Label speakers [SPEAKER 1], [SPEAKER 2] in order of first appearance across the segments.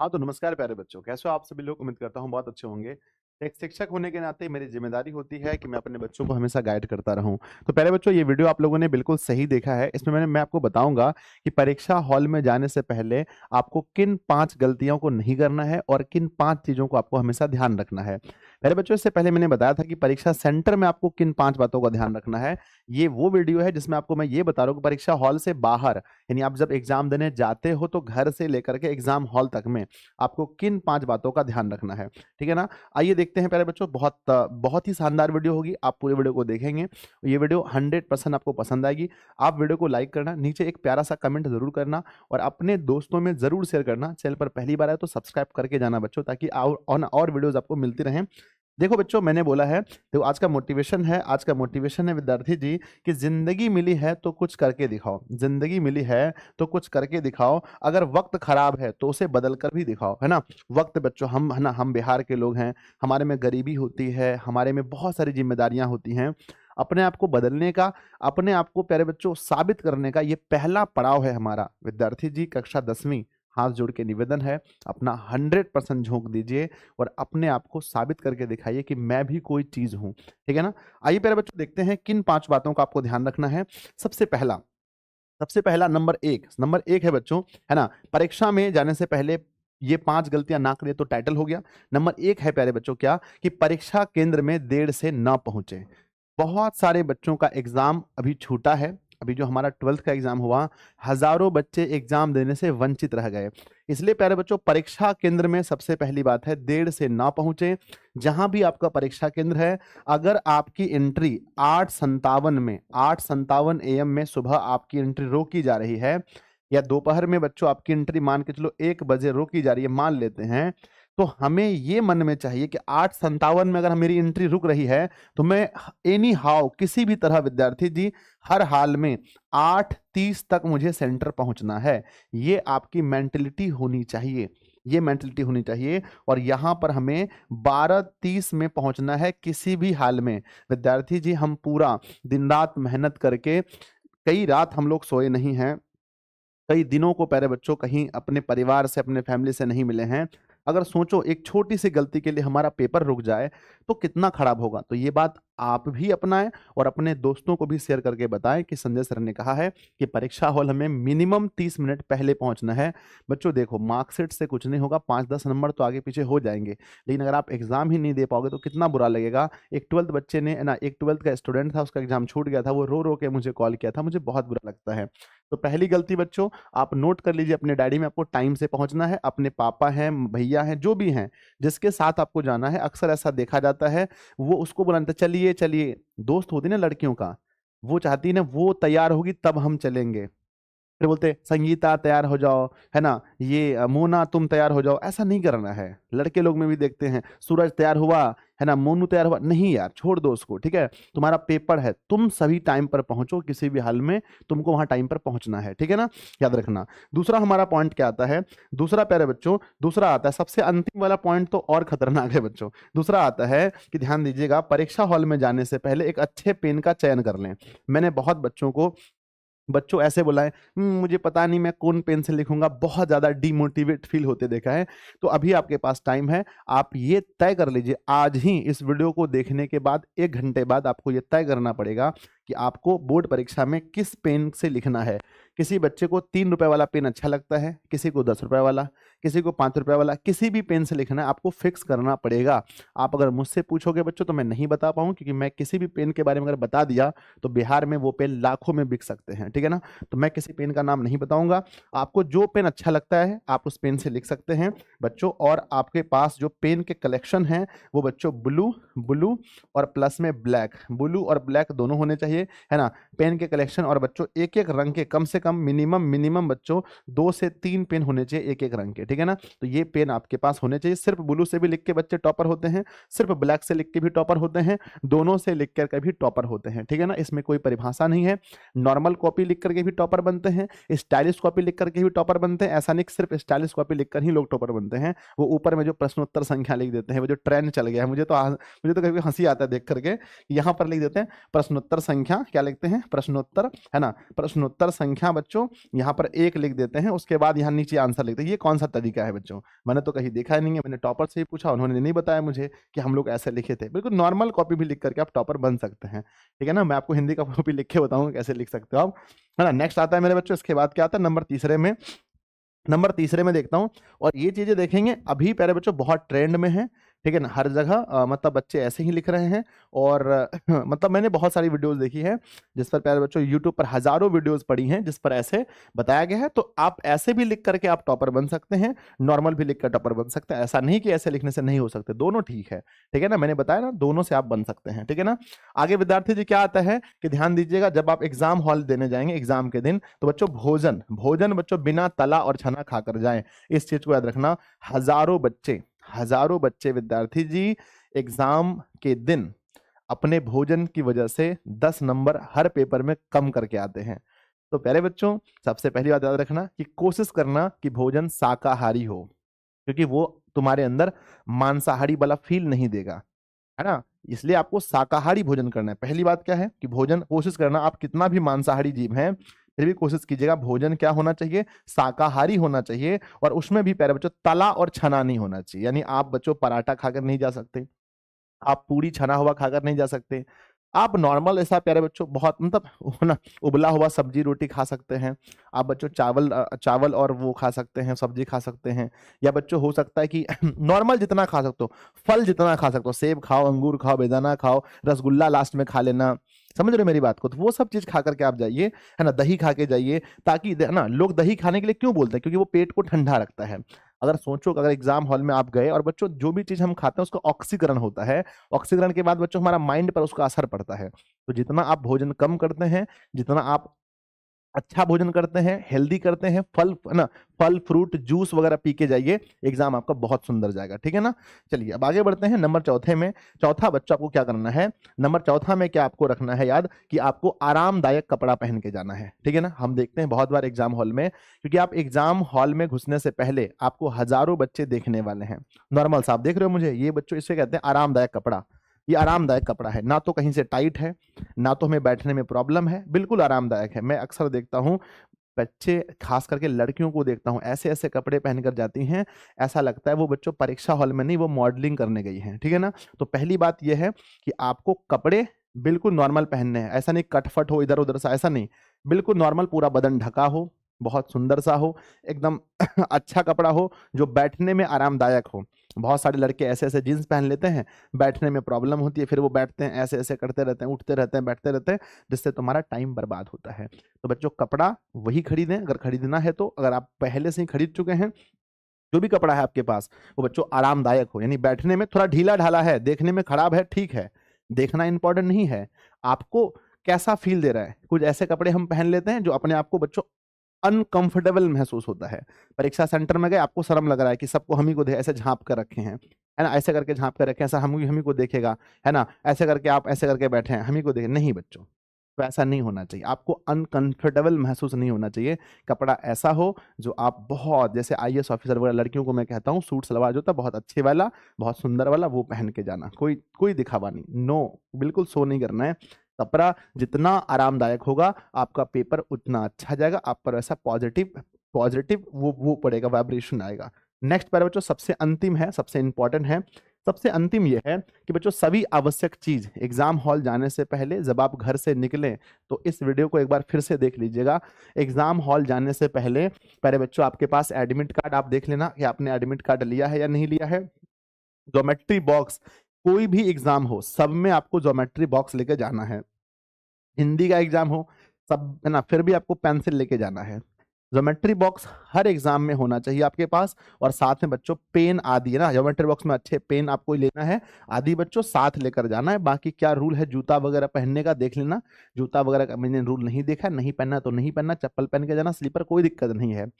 [SPEAKER 1] हाँ, तो नमस्कार प्यारे बच्चों, कैसे हो आप सभी लोग? उम्मीद करता हूँ बहुत अच्छे होंगे। एक शिक्षक होने के नाते मेरी ज़िम्मेदारी होती है कि मैं अपने बच्चों को हमेशा गाइड करता रहूँ। तो प्यारे बच्चों, ये वीडियो आप लोगों ने बिल्कुल सही देखा है। इसमें मैं आपको बताऊँगा कि परीक्षा हॉल में जाने से पहले आपको किन 5 गलतियों को नहीं करना है और किन 5 चीज़ों को आपको हमेशा ध्यान रखना है। प्यारे बच्चों, इससे पहले मैंने बताया था कि परीक्षा सेंटर में आपको किन 5 बातों का ध्यान रखना है। ये वो वीडियो है जिसमें आपको मैं ये बता रहा हूँ कि परीक्षा हॉल से बाहर, यानी आप जब एग्ज़ाम देने जाते हो तो घर से लेकर के एग्ज़ाम हॉल तक में आपको किन 5 बातों का ध्यान रखना है, ठीक है ना? आइए देखते हैं प्यारे बच्चों, बहुत ही शानदार वीडियो होगी, आप पूरे वीडियो को देखेंगे। ये वीडियो 100% आपको पसंद आएगी। आप वीडियो को लाइक करना, नीचे एक प्यारा-सा कमेंट ज़रूर करना और अपने दोस्तों में ज़रूर शेयर करना। चैनल पर पहली बार आए तो सब्सक्राइब करके जाना बच्चों, ताकि और वीडियोज़ आपको मिलती रहें। देखो बच्चों, मैंने बोला है, देखो आज का मोटिवेशन है विद्यार्थी जी, कि ज़िंदगी मिली है तो कुछ करके दिखाओ। ज़िंदगी मिली है तो कुछ करके दिखाओ। अगर वक़्त खराब है तो उसे बदल कर भी दिखाओ, है ना? वक़्त बच्चों, हम है ना, हम बिहार के लोग हैं, हमारे में गरीबी होती है, हमारे में बहुत सारी ज़िम्मेदारियाँ होती हैं। अपने आप को बदलने का, अपने आप को प्यारे बच्चों साबित करने का ये पहला पड़ाव है हमारा। विद्यार्थी जी, कक्षा 10वीं, हाथ जोड़ के निवेदन है, अपना 100% झोंक दीजिए और अपने आप को साबित करके दिखाइए कि मैं भी कोई चीज़ हूँ, ठीक है ना? आइए प्यारे बच्चों, देखते हैं किन 5 बातों का आपको ध्यान रखना है। सबसे पहला सबसे पहला नंबर 1 है बच्चों, है ना? परीक्षा में जाने से पहले ये 5 गलतियाँ ना करें तो टाइटल हो गया। नंबर 1 है प्यारे बच्चों क्या, कि परीक्षा केंद्र में देर से ना पहुँचे। बहुत सारे बच्चों का एग्ज़ाम अभी छूटा है। अभी जो हमारा 12th का एग्ज़ाम हुआ, हज़ारों बच्चे एग्ज़ाम देने से वंचित रह गए। इसलिए प्यारे बच्चों, परीक्षा केंद्र में सबसे पहली बात है, देर से ना पहुँचे। जहाँ भी आपका परीक्षा केंद्र है, अगर आपकी एंट्री 8:57 एएम में सुबह आपकी एंट्री रोकी जा रही है, या दोपहर में बच्चों आपकी एंट्री मान के चलो 1 बजे रोकी जा रही है, मान लेते हैं, तो हमें ये मन में चाहिए कि 8:57 में अगर मेरी एंट्री रुक रही है, तो मैं एनी हाउ, किसी भी तरह विद्यार्थी जी, हर हाल में 8:30 तक मुझे सेंटर पहुंचना है। ये आपकी मेंटलिटी होनी चाहिए। ये मेंटलिटी होनी चाहिए और यहाँ पर हमें 12:30 में पहुंचना है किसी भी हाल में। विद्यार्थी जी, हम पूरा दिन रात मेहनत करके, कई रात हम लोग सोए नहीं हैं, कई दिनों को प्यारे बच्चों कहीं अपने परिवार से, अपने फैमिली से नहीं मिले हैं। अगर सोचो, एक छोटी सी गलती के लिए हमारा पेपर रुक जाए तो कितना खराब होगा। तो ये बात आप भी अपनाएं और अपने दोस्तों को भी शेयर करके बताएं कि संजय सर ने कहा है कि परीक्षा हॉल हमें मिनिमम 30 मिनट पहले पहुंचना है। बच्चों देखो, मार्कशीट से कुछ नहीं होगा, 5-10 नंबर तो आगे पीछे हो जाएंगे, लेकिन अगर आप एग्जाम ही नहीं दे पाओगे तो कितना बुरा लगेगा। एक 12th बच्चे ने ना, एक 12th का स्टूडेंट था, उसका एग्जाम छूट गया था, वो रो रो के मुझे कॉल किया था, मुझे बहुत बुरा लगता है। तो पहली गलती बच्चों, आप नोट कर लीजिए अपने डायरी में, आपको टाइम से पहुंचना है। अपने पापा हैं, भैया हैं, जो भी हैं, जिसके साथ आपको जाना है, अक्सर ऐसा देखा जाता है, वो उसको बुलाते चलिए चलिए। दोस्त होती ना लड़कियों का, वो चाहती है ना वो तैयार होगी तब हम चलेंगे। फिर बोलते संगीता तैयार हो जाओ, है ना, ये मोना तुम तैयार हो जाओ। ऐसा नहीं करना है। लड़के लोग में भी देखते हैं, सूरज तैयार हुआ, है ना, मोनू तैयार हुआ, नहीं यार, छोड़ दो उसको, ठीक है? तुम्हारा पेपर है, तुम सभी टाइम पर पहुंचो, किसी भी हाल में तुमको वहां टाइम पर पहुंचना है, ठीक है ना? याद रखना। दूसरा हमारा पॉइंट क्या आता है? दूसरा प्यारे बच्चों, दूसरा आता है, सबसे अंतिम वाला पॉइंट तो और खतरनाक है बच्चों। दूसरा आता है कि ध्यान दीजिएगा, परीक्षा हॉल में जाने से पहले एक अच्छे पेन का चयन कर लें। मैंने बहुत बच्चों ऐसे बोला है, मुझे पता नहीं मैं कौन पेन से लिखूंगा, बहुत ज्यादा डिमोटिवेट फील होते देखा है। तो अभी आपके पास टाइम है, आप ये तय कर लीजिए, आज ही इस वीडियो को देखने के बाद 1 घंटे बाद आपको ये तय करना पड़ेगा कि आपको बोर्ड परीक्षा में किस पेन से लिखना है। किसी बच्चे को 3 रुपए वाला पेन अच्छा लगता है, किसी को 10 रुपए वाला, किसी को 5 रुपए वाला, किसी भी पेन से लिखना है, आपको फिक्स करना पड़ेगा। आप अगर मुझसे पूछोगे बच्चों तो मैं नहीं बता पाऊँ, क्योंकि मैं किसी भी पेन के बारे में अगर बता दिया तो बिहार में वो पेन लाखों में बिक सकते हैं, ठीक है ना? तो मैं किसी पेन का नाम नहीं बताऊंगा। आपको जो पेन अच्छा लगता है आप उस पेन से लिख सकते हैं बच्चों। और आपके पास जो पेन के कलेक्शन है वो बच्चों ब्लू ब्लू और प्लस में ब्लैक, ब्लू और ब्लैक दोनों होने चाहिए, है ना? पेन के कलेक्शन, और बच्चों एक एक रंग के, कम से कम मिनिमम बच्चों 2 से 3 पेन होने चाहिए एक एक रंग के, ठीक है ना? तो ये पेन आपके पास होने चाहिए। सिर्फ ब्लू से भी लिख के बच्चे टॉपर होते हैं, सिर्फ ब्लैक से लिख के भी टॉपर होते हैं, दोनों से लिख कर भी टॉपर होते हैं, ठीक है ना? इसमें कोई परिभाषा नहीं है। नॉर्मल कॉपी लिख करके भी टॉपर बनते हैं, स्टाइलिश कॉपी लिख करके भी टॉपर बनते हैं। ऐसा नहीं कि सिर्फ स्टाइलिश कॉपी लिखकर ही लोग टॉपर बनते हैं। वो ऊपर में जो प्रश्नोत्तर संख्या लिख देते हैं, वो जो ट्रेंड चल गया है, मुझे तो कभी हंसी आता है देख करके, यहाँ पर लिख देते हैं प्रश्नोत्तर संख्या संख्या क्या लिखते हैं, प्रश्नोत्तर, है ना, प्रश्नोत्तर संख्या बच्चों यहाँ पर 1 लिख देते हैं, उसके बाद यहाँ नीचे आंसर लिखते हैं। ये कौन सा तरीका है बच्चों, मैंने तो कहीं देखा नहीं है, मैंने टॉपर से ही पूछा, उन्होंने नहीं बताया मुझे कि हम लोग ऐसे लिखे थे। बिल्कुल नॉर्मल कॉपी भी लिख करके आप टॉपर बन सकते हैं, ठीक है ना। मैं आपको हिंदी का कॉपी लिख के बताऊंगा कैसे लिख सकते हो आप, है ना। नेक्स्ट आता है मेरे बच्चों, इसके बाद क्या आता है, नंबर तीसरे में देखता हूं, और ये चीजें देखेंगे अभी प्यारे बच्चों बहुत ट्रेंड में है, ठीक है ना। हर जगह मतलब बच्चे ऐसे ही लिख रहे हैं, और मतलब मैंने बहुत सारी वीडियोस देखी है जिस पर प्यारे बच्चों यूट्यूब पर हजारों वीडियोस पड़ी हैं जिस पर ऐसे बताया गया है। तो आप ऐसे भी लिख करके आप टॉपर बन सकते हैं, नॉर्मल भी लिख कर टॉपर बन सकते हैं, ऐसा नहीं कि ऐसे लिखने से नहीं हो सकते, दोनों ठीक है, ठीक है ना। मैंने बताया ना, दोनों से आप बन सकते हैं, ठीक है ना। आगे विद्यार्थी जी क्या आता है कि ध्यान दीजिएगा, जब आप एग्जाम हॉल देने जाएंगे एग्जाम के दिन, तो बच्चों भोजन बच्चों बिना तला और छना खाकर जाएं, इस चीज को याद रखना। हजारों बच्चे विद्यार्थी जी एग्जाम के दिन अपने भोजन की वजह से 10 नंबर हर पेपर में कम करके आते हैं। तो प्यारे बच्चों सबसे पहली बात याद रखना कि कोशिश करना कि भोजन शाकाहारी हो, क्योंकि वो तुम्हारे अंदर मांसाहारी वाला फील नहीं देगा, है ना। इसलिए आपको शाकाहारी भोजन करना है। पहली बात क्या है कि भोजन कोशिश करना, आप कितना भी मांसाहारी जीव हैं फिर भी कोशिश कीजिएगा भोजन क्या होना चाहिए, शाकाहारी होना चाहिए, और उसमें भी प्यारे बच्चों तला और छना नहीं होना चाहिए। यानी आप बच्चों पराठा खाकर नहीं जा सकते, आप पूरी छना हुआ खाकर नहीं जा सकते, आप नॉर्मल ऐसा प्यारे बच्चों बहुत मतलब ना उबला हुआ सब्जी रोटी खा सकते हैं, आप बच्चों चावल और वो खा सकते हैं, सब्जी खा सकते हैं, या बच्चों हो सकता है कि नॉर्मल जितना खा सकते हो, फल जितना खा सकते हो, सेब खाओ, अंगूर खाओ, बेदाना खाओ, रसगुल्ला लास्ट में खा लेना, समझ रहे हो मेरी बात को। तो वो सब चीज खा करके आप जाइए, है ना, दही खा के जाइए, ताकि है ना, लोग दही खाने के लिए क्यों बोलते हैं, क्योंकि वो पेट को ठंडा रखता है। अगर सोचो अगर एग्जाम हॉल में आप गए और बच्चों जो भी चीज हम खाते हैं उसका ऑक्सीकरण होता है, ऑक्सीकरण के बाद बच्चों हमारा माइंड पर उसका असर पड़ता है। तो जितना आप भोजन कम करते हैं, जितना आप अच्छा भोजन करते हैं, हेल्दी करते हैं, फल है ना, फल फ्रूट जूस वगैरह पी के जाइए, एग्जाम आपका बहुत सुंदर जाएगा, ठीक है ना। चलिए अब आगे बढ़ते हैं नंबर चौथे में। चौथा बच्चा को क्या करना है, नंबर चौथा में क्या आपको रखना है याद, कि आपको आरामदायक कपड़ा पहन के जाना है, ठीक है ना। हम देखते हैं बहुत बार एग्जाम हॉल में, क्योंकि आप एग्जाम हॉल में घुसने से पहले आपको हजारों बच्चे देखने वाले हैं। नॉर्मल साहब देख रहे हो मुझे, ये बच्चों इसे कहते हैं आरामदायक कपड़ा। ये आरामदायक कपड़ा है, ना तो कहीं से टाइट है, ना तो हमें बैठने में प्रॉब्लम है, बिल्कुल आरामदायक है। मैं अक्सर देखता हूँ बच्चे, खास करके लड़कियों को देखता हूँ, ऐसे ऐसे कपड़े पहनकर जाती हैं, ऐसा लगता है वो बच्चों परीक्षा हॉल में नहीं, वो मॉडलिंग करने गई हैं, ठीक है ना। तो पहली बात यह है कि आपको कपड़े बिल्कुल नॉर्मल पहनने हैं, ऐसा नहीं कटफट हो इधर उधर सा, ऐसा नहीं, बिल्कुल नॉर्मल, पूरा बदन ढका हो, बहुत सुंदर सा हो, एकदम अच्छा कपड़ा हो जो बैठने में आरामदायक हो। बहुत सारे लड़के ऐसे ऐसे जींस पहन लेते हैं, बैठने में प्रॉब्लम होती है, फिर वो बैठते हैं ऐसे ऐसे करते रहते हैं, उठते रहते हैं, बैठते रहते हैं, जिससे तुम्हारा टाइम बर्बाद होता है। तो बच्चों कपड़ा वही खरीदें अगर खरीदना है तो, अगर आप पहले से ही खरीद चुके हैं, जो भी कपड़ा है आपके पास वो बच्चों आरामदायक हो, यानी बैठने में थोड़ा ढीला ढाला है, देखने में खराब है, ठीक है, देखना इंपॉर्टेंट नहीं है, आपको कैसा फील दे रहा है। कुछ ऐसे कपड़े हम पहन लेते हैं जो अपने आप को बच्चों अनकंफर्टेबल महसूस होता है। परीक्षा सेंटर में गए, आपको शर्म लग रहा है कि सबको हम ही को ऐसे झांप कर रखे हैं, है ना, ऐसे करके झांप कर रखे हैं, ऐसा हम ही को देखेगा, है ना, ऐसे करके आप ऐसे करके बैठे हैं, हम ही को देखे, नहीं बच्चों, तो ऐसा नहीं होना चाहिए, आपको अनकंफर्टेबल महसूस नहीं होना चाहिए। कपड़ा ऐसा हो जो आप बहुत, जैसे आईएएस ऑफिसर वगैरह लड़कियों को मैं कहता हूँ, सूट सलवार जो होता है बहुत अच्छे वाला, बहुत सुंदर वाला, वो पहन के जाना, कोई कोई दिखावा नहीं, नो, बिल्कुल शो नहीं करना है। कपड़ा जितना आरामदायक होगा आपका पेपर उतना अच्छा जाएगा, आप पर ऐसा पॉजिटिव पॉजिटिव वो पड़ेगा, वाइब्रेशन आएगा। नेक्स्ट पर बच्चों सबसे अंतिम है, सबसे इंपॉर्टेंट है, सबसे अंतिम ये है कि बच्चों सभी आवश्यक चीज एग्जाम हॉल जाने से पहले जब आप घर से निकलें, तो इस वीडियो को एक बार फिर से देख लीजिएगा। एग्जाम हॉल जाने से पहले पहले बच्चों आपके पास एडमिट कार्ड, आप देख लेना कि आपने एडमिट कार्ड लिया है या नहीं लिया है। ज्योमेट्री बॉक्स, कोई भी एग्जाम हो सब में आपको ज्योमेट्री बॉक्स लेके जाना है, हिंदी का एग्जाम हो सब, है ना, फिर भी आपको पेंसिल लेके जाना है। ज्योमेट्री बॉक्स हर एग्जाम में होना चाहिए आपके पास, और साथ में बच्चों पेन आदि, है ना, ज्योमेट्री बॉक्स में अच्छे पेन आपको लेना है, आदि बच्चों साथ लेकर जाना है। बाकी क्या रूल है जूता वगैरह पहनने का देख लेना, जूता वगैरह का मैंने रूल नहीं देखा, नहीं पहनना तो नहीं पहनना, चप्पल पहन के जाना, स्लीपर कोई दिक्कत नहीं है,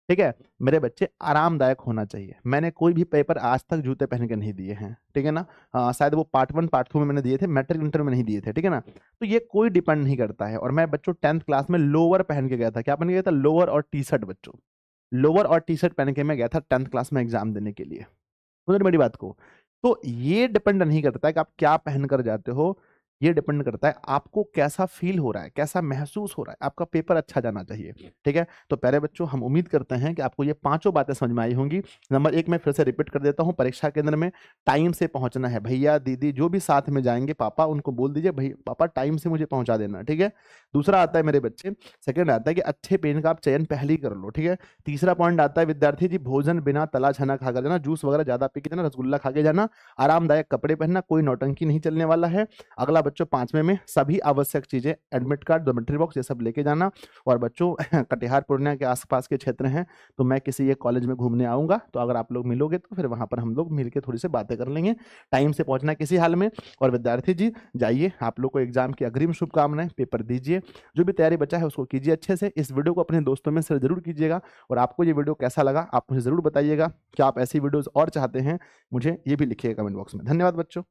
[SPEAKER 1] ठीक है। मेरे बच्चे आरामदायक होना चाहिए, मैंने कोई भी पेपर आज तक जूते पहन के नहीं दिए हैं, ठीक है ना। शायद वो पार्ट 1 पार्ट 2 में मैंने दिए थे, मैट्रिक इंटर में नहीं दिए थे, ठीक है ना। तो ये कोई डिपेंड नहीं करता है। और मैं बच्चों 10th क्लास में लोअर पहन के गया था, क्या पहन के गया था, लोअर और टी शर्ट बच्चों, लोअर और टी शर्ट पहन के मैं गया था 10th क्लास में एग्जाम देने के लिए, समझ रहे मेरी बात को। तो ये डिपेंड नहीं करता है कि आप क्या पहन कर जाते हो, ये डिपेंड करता है आपको कैसा फील हो रहा है, कैसा महसूस हो रहा है, आपका पेपर अच्छा जाना चाहिए। ठीक है, तो प्यारे बच्चों, हम उम्मीद करते हैं कि आपको ये पांचों बातें समझ में आई होंगी। नंबर एक मैं फिर से रिपीट कर देता हूँ, परीक्षा केंद्र में टाइम से पहुंचना है। भैया दीदी जो भी साथ में जाएंगे, पापा, उनको बोल दीजिए भाई पापा टाइम से मुझे पहुंचा देना। ठीक है, दूसरा आता है मेरे बच्चे, सेकंड आता है कि अच्छे पेन का आप चयन पहले ही कर लो। ठीक है, तीसरा पॉइंट आता है विद्यार्थी जी, भोजन बिना तला छना खाकर जाना, जूस वगैरह ज्यादा पी के जाना, रसगुल्ला खा के जाना, आरामदायक कपड़े पहनना, कोई नौटंकी नहीं चलने वाला है। अगला बच्चों, पांचवें में सभी आवश्यक चीजें, एडमिट कार्ड, ज्योमेट्री बॉक्स, ये सब लेके जाना। और बच्चों कटिहार पूर्णिया के आसपास के क्षेत्र हैं, तो मैं किसी एक कॉलेज में घूमने आऊंगा, तो अगर आप लोग मिलोगे तो फिर वहां पर हम लोग मिलकर थोड़ी सी बातें कर लेंगे। टाइम से पहुंचना है किसी हाल में। और विद्यार्थी जी जाइए, आप लोग को एग्जाम की अग्रिम शुभकामनाएं, पेपर दीजिए, जो भी तैयारी बचा है उसको कीजिए अच्छे से। इस वीडियो को अपने दोस्तों में शेयर जरूर कीजिएगा, और आपको ये वीडियो कैसा लगा आप मुझे जरूर बताइएगा। क्या आप ऐसी वीडियोस और चाहते हैं, मुझे ये भी लिखिएगा कमेंट बॉक्स में। धन्यवाद बच्चों।